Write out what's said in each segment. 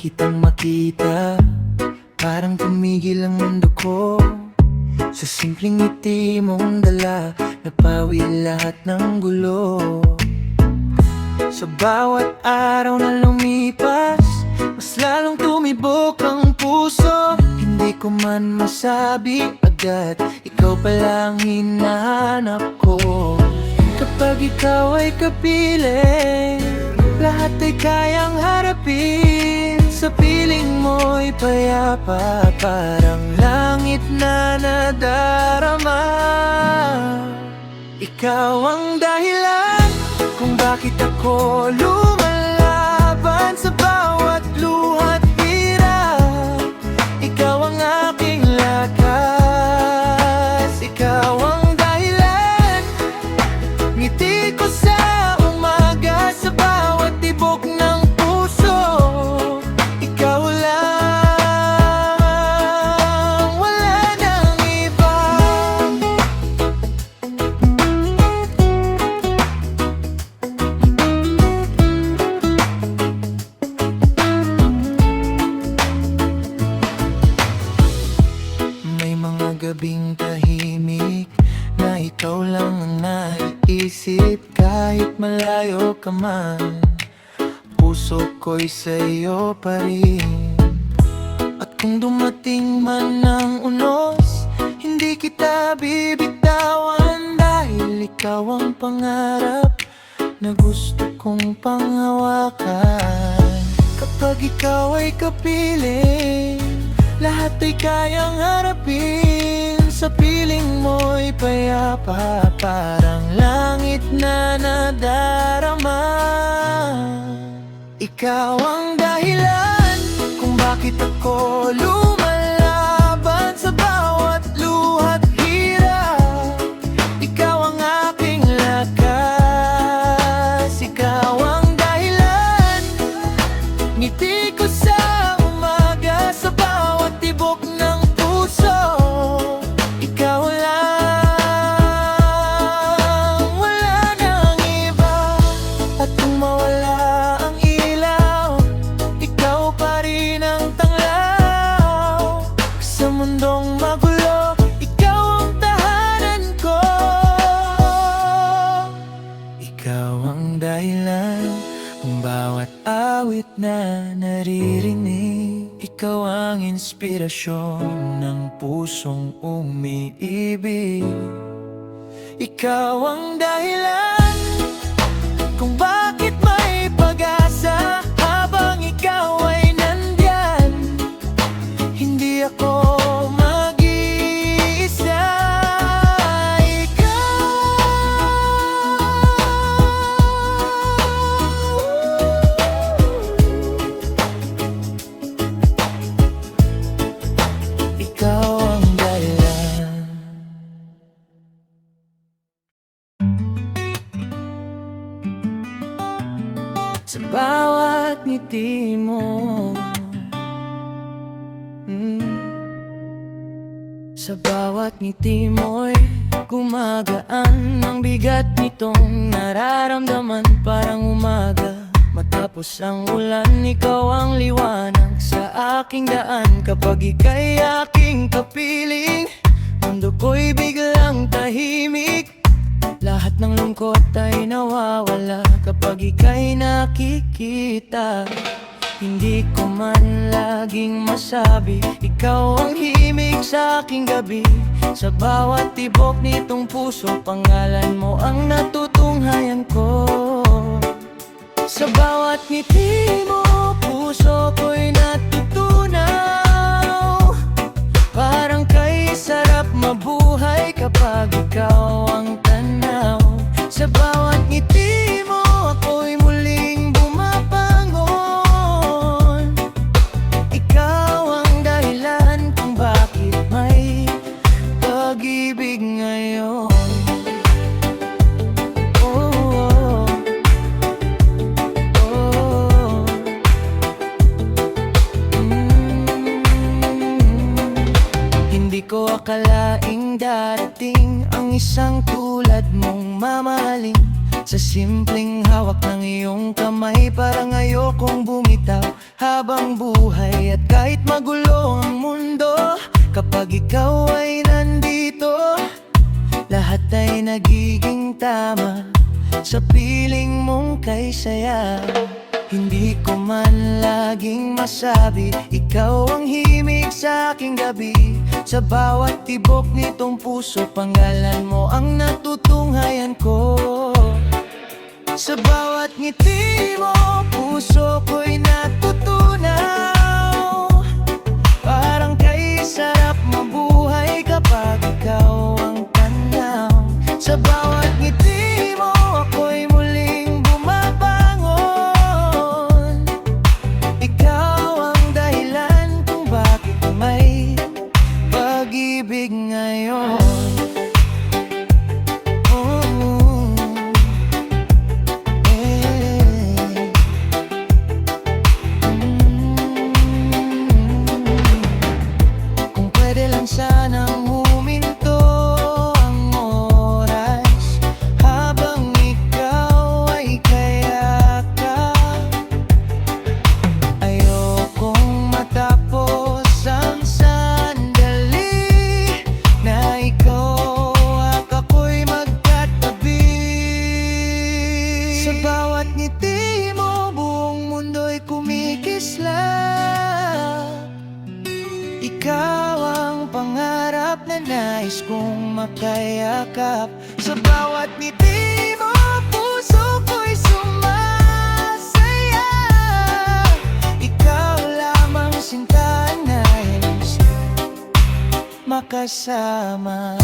kitang makita, parang tumigil ang mundo ko. Sa simpleng ngiti mong dala, napawi lahat ng gulo. Sa bawat araw na lumipas, mas lalong tumibok ang puso. Hindi ko man masabi agad, ikaw palang hinahanap ko. Kapag ikaw ay kapiling, lahat ay kayang harapin. Sa piling mo'y payapa, parang langit na nadarama. Ikaw ang dahilan kung bakit ako lumalaban sa bawat luha't hirap. Ikaw ang aking lakas, ikaw ang dahilan. Ngiti ko sa umaga, sa bawat tibok ng puso. Ikaw lang, wala nang iba. May mga gabing tahimik na ikaw lang ang naiisip. Kahit malayo ka man, puso ko'y sa'yo pa rin. At kung dumating man ang unos, hindi kita bibitawan. Dahil ikaw ang pangarap na gusto kong panghawakan. Kapag ikaw ay kapiling, lahat ay kayang harapin. Sa piling mo'y payapa, parang langit na nadarama. Ikaw ang dahilan kung bakit ako lumalaban sa bawat luha't hirap. Ikaw ang aking lakas, ikaw ang dahilan. Ngiti ko sa umaga, sa bawat tibok ng puso. Ikaw lang, wala nang iba. At kung mawala ang ilaw, ikaw pa rin ang tanglaw. Sa mundong magulo, ikaw ang tahanan ko. Ikaw ang dahilan kung bawat awit na naririnig. Ikaw ang inspirasyon ng pusong umiibig. Ikaw ang dahilan kung bakit may pag-asa habang ikaw ay nandyan. Hindi ako mag-iisa. Ikaw ang dahilan. Sa bawat ngiti mo, sa bawat ngiti mo'y gumagaan ang bigat nitong nararamdaman. Parang umaga matapos ang ulan, ikaw ang liwanag sa aking daan. Kapag ika'y aking kapiling, mundo ko'y biglang tahimik. Lahat ng lungkot ay nawawala kapag ika'y nakikita. Hindi ko man laging masabi, ikaw ang himig sa aking gabi. Sa bawat tibok nitong puso, pangalan mo ang natutunghayan ko. Sa bawat ngiti mo, puso ko'y natutunaw. Parang kay sarap mabuhay kapag ikaw ang tanaw. Sa bawat ngiti mo, ako'y muling bumabangon. Ikaw ang dahilan kung bakit may pag-ibig ngayon. Hindi ko akalaing darating ang isang tulad mong mamahalin. Sa simpleng hawak ng iyong kamay, parang ayokong bumitaw. habang buhay. At kahit magulo ang mundo, kapag ikaw ay nandito, lahat ay nagiging tama sa piling mong kay saya. Hindi ko man laging masabi, ikaw ang himig sa aking gabi. Sa bawat tibok nitong puso, pangalan mo ang natutunghayan ko. Sa bawat ngiti mo, puso ko'y natutunaw. Parang kay sarap mabuhay kapag ikaw ang tanaw. Sa bawat ngiti mo, ako'y muling bumabangon. Ikaw ang dahilan kung bakit may pag-ibig ngayon. Sanang huminto ang oras habang ikaw ay kayakap. Ayokong matapos ang sandali na ikaw at ako'y magkatabi. Sa bawat ngiti mo, buong mundo'y kumikislap. Ikaw ang pangarap na nais kong makayakap. Sa bawat ngiti mo, puso ko'y sumasaya. Ikaw lamang sinta, nais makasama.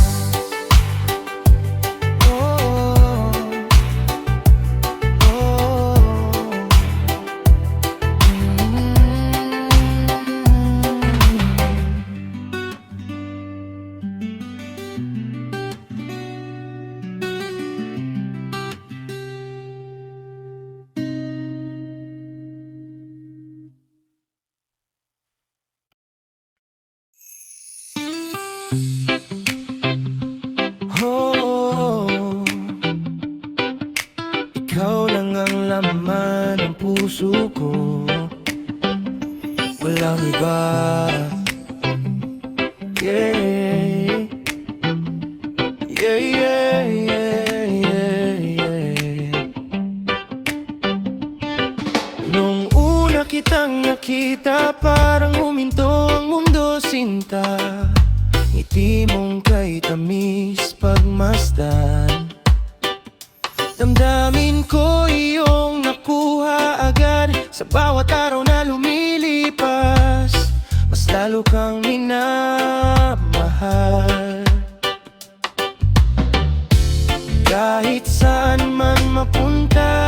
Ikaw lang ang laman ng puso ko, walang iba. Yeah, yeah, yeah, yeah, yeah, yeah. Nung una kitang nakita, parang huminto ang mundo, sinta. Ngiti mong kay tamis pagmasdan. Damdamin ko iyong nakuha agad. Sa bawat araw na lumilipas, mas lalo kang minamahal. Kahit saan man mapunta,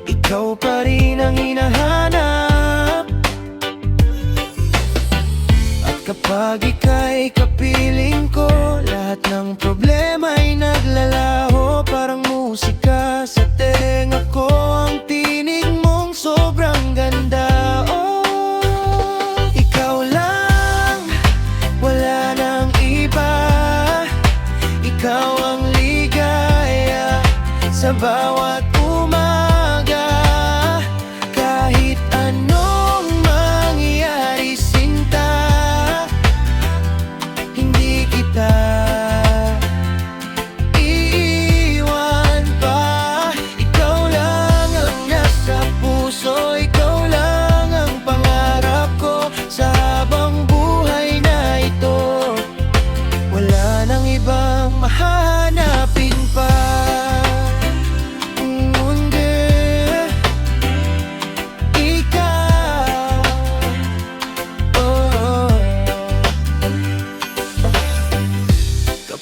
ikaw pa rin ang hinahanap. At kapag ika'y kapiling ko, lahat ng problema'y naglalaho. Parang musika sa tenga ko, ang tinig mong sobrang ganda. Oh, ikaw lang, wala nang iba. Ikaw ang ligaya sa bawat umaga. Kahit anong mangyari, sinta, hindi kita iiwan pa. Ikaw lang ang nasa puso, ikaw lang ang pangarap ko. Sa habang buhay na ito, wala nang ibang mahanapin pa.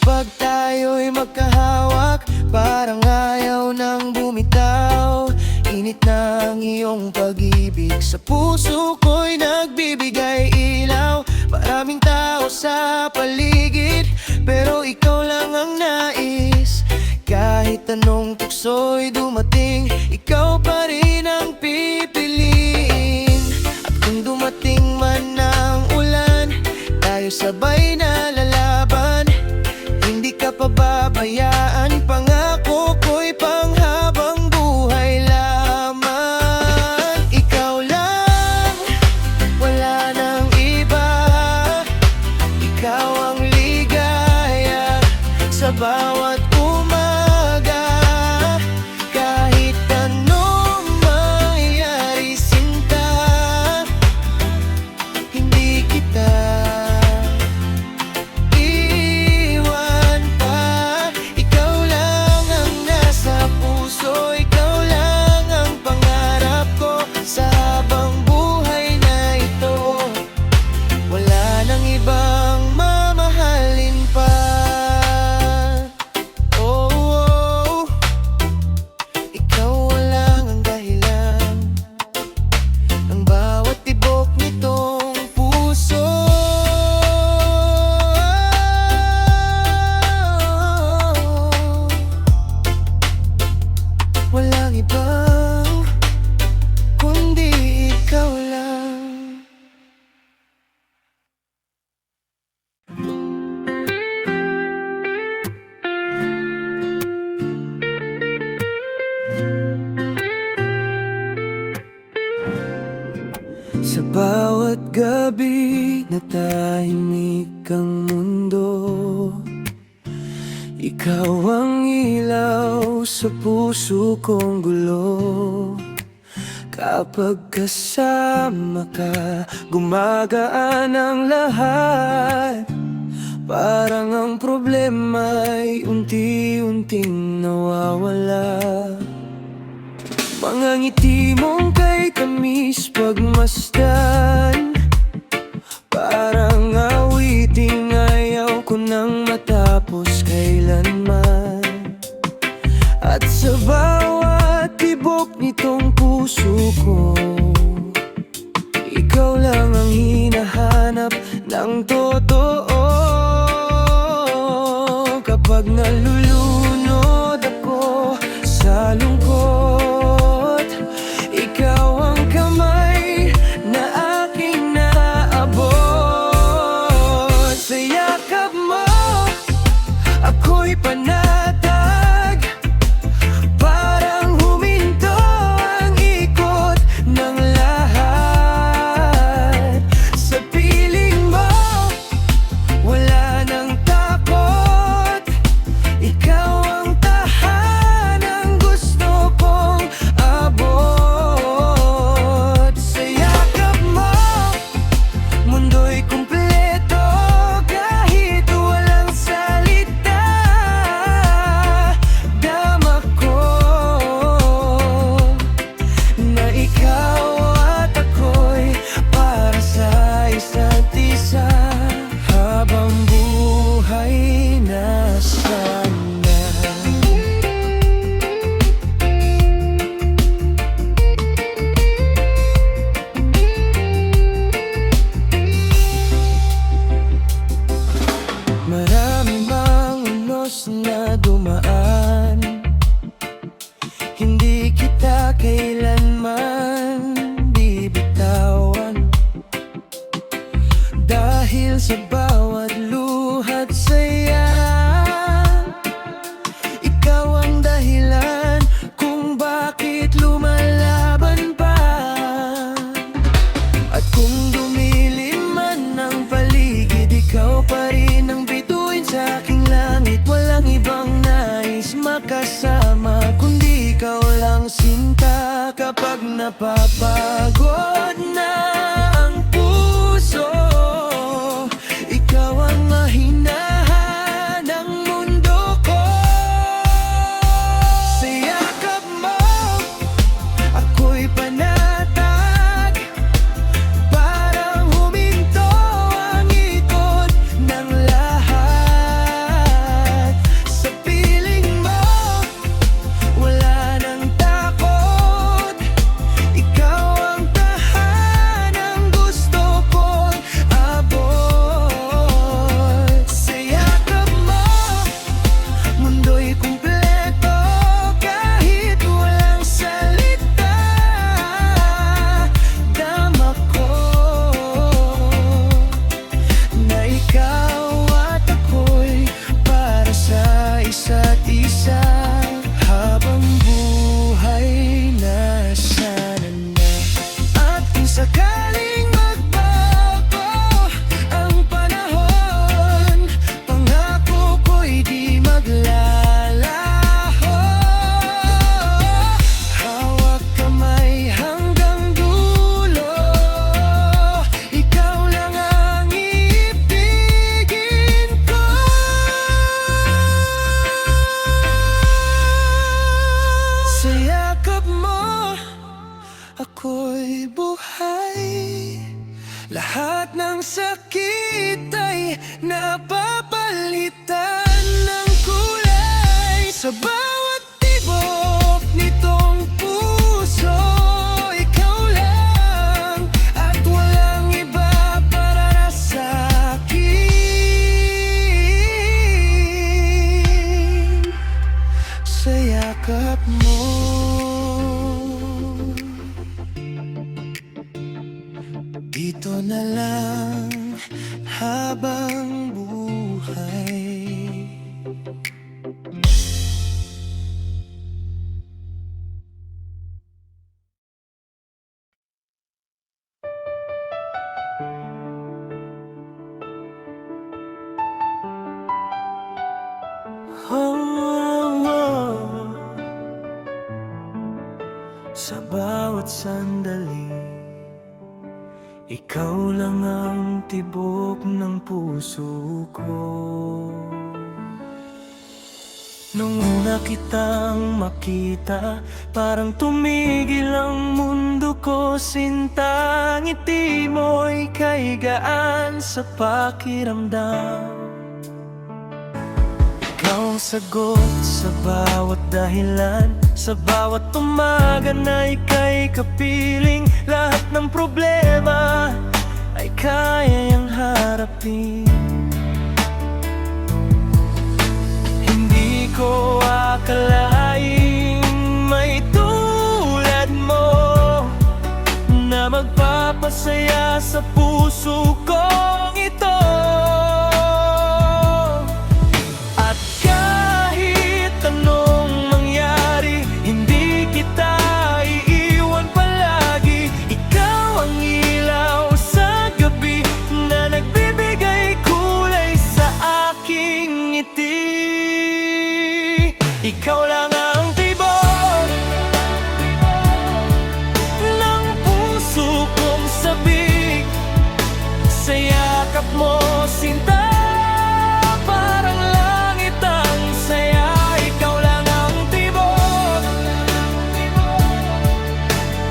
Kapag tayo'y magkahawak, parang ayaw nang bumitaw. Init ng iyong pag-ibig sa puso ko'y nagbibigay ilaw. Maraming tao sa paligid, pero ikaw lang ang nais. Kahit anong tukso'y dumating, ikaw pa rin ang pipiliin. At kung dumating man ang ulan, tayo sabay na lalaban. Hindi ka pababayaan, pangako ko'y panghabang buhay lamang. Sa bawat gabi na tahimik ang mundo, ikaw ang ilaw sa puso kong gulo. Kapag kasama ka, gumagaan ang lahat. Parang ang problema'y unti-unting nawawala. Mga ngiti mong kay tamis pagmasdan, parang awiting ayaw ko nang matapos kailanman. At sa bawat tibok nitong puso ko, ikaw lang ang hinahanap ng totoo. Kapag nalulunod ako sa lungkot, ikaw ang kamay na aking naaabot. Sa yakap mo, ako'y panatag. Parang huminto ang ikot ng lahat. Sa piling mo, wala nang takot. Ikaw ang tahanang gusto kong abot. Sa yakap mo, mundo'y kumpleto. Kahit walang salita, dama ko na ikaw at ako'y para sa isa't isa. Habang buhay nasaan na. Marami mang unos na dumaan, hindi kita kailanman bibitawan. Dahil sa bawat luhat saya, ikaw ang dahilan kung bakit lumalaban pa. At kung dumilim man ang paligid, ikaw pa rin ang bituin sa aking langit. Walang ibang nais makasama kundi ikaw lang, sinta. Kapag napapagod na ang puso, ikaw ang mahinahan ng mundo ko. Sa yakap mo, ako'y panatag. Parang huminto ang ikot ng lahat. Sa piling mo, wala nang takot. Ikaw ang tahanang gusto kong abot. Sa yakap mo, mundo'y kumpleto. Kahit walang salita, dama ko na ikaw at ako'y para sa isa't isa. Habang buhay nasaan na. At kung sakaling magbago ang panahon, pangako ko'y di maglalaho. Hawak kamay hanggang dulo, ikaw lang ang ibigin ko. Sa yakap mo, ako'y buhay. Lahat ng sakit ay napapalitan ng kulay. Sa bawat tibok nitong puso, ikaw lang at walang iba para sa akin. Sa yakap mo, dito na lang habang buhay. Sa bawat sandali, ikaw lang ang tibok ng puso ko. Nung una kitang makita, parang tumigil ang mundo ko. Sinta, ngiti mo'y kaigaan sa pakiramdam. Ikaw ang sagot sa bawat dahilan, sa bawat umaga na ika'y kapiling. Lahat ng problema ay kaya niyang harapin. Hindi ko akalaing may tulad mo na magpapasaya sa puso kong ito. At kahit anong mangyari, hindi kita iiwan palagi. Ikaw ang ilaw sa gabi na nagbibigay kulay sa aking ngiti. Ikaw lang ang tibok ng puso kong sabik. Sa yakap mo, sinta, parang langit ang saya. Ikaw lang ang tibok,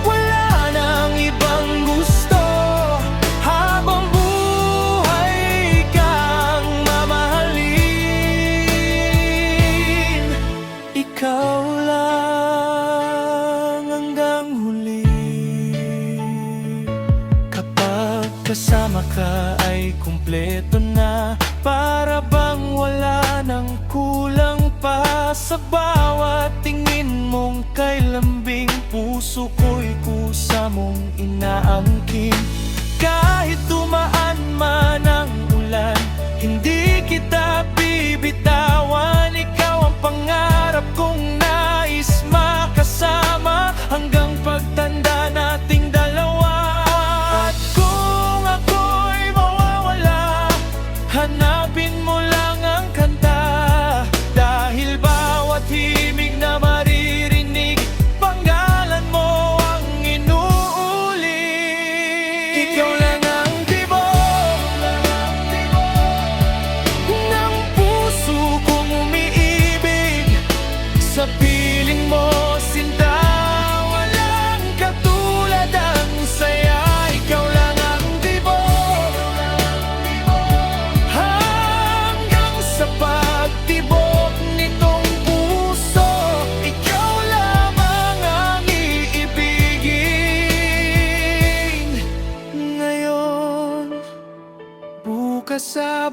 wala nang ibang gusto. Habang buhay kang mamahalin. Ikaw lang hanggang huli. Kapag kasama ka ay kumpleto na, para bang wala nang kulang pa. Sa bawat tingin mong kay lambing, puso ko'y kusa mong inaangkin. Kahit dumaan man ang ulan, hindi kita bibitawan. Ikaw ang pangarap kong nais makasama hanggang pagtanda nating dalawa. At kung ako'y mawawala, hanapin mo lang ang kanta. Dahil bawat himig na maririnig, pangalan mo ang inuulit. Ikaw lang ang tibok ng puso kong umiibig. Sa piling mo, sinta, walang katulad ang saya. Ikaw lang ang tibok hanggang sa pagtibok nitong puso. Ikaw lamang ang iibigin. Ngayon, bukas sa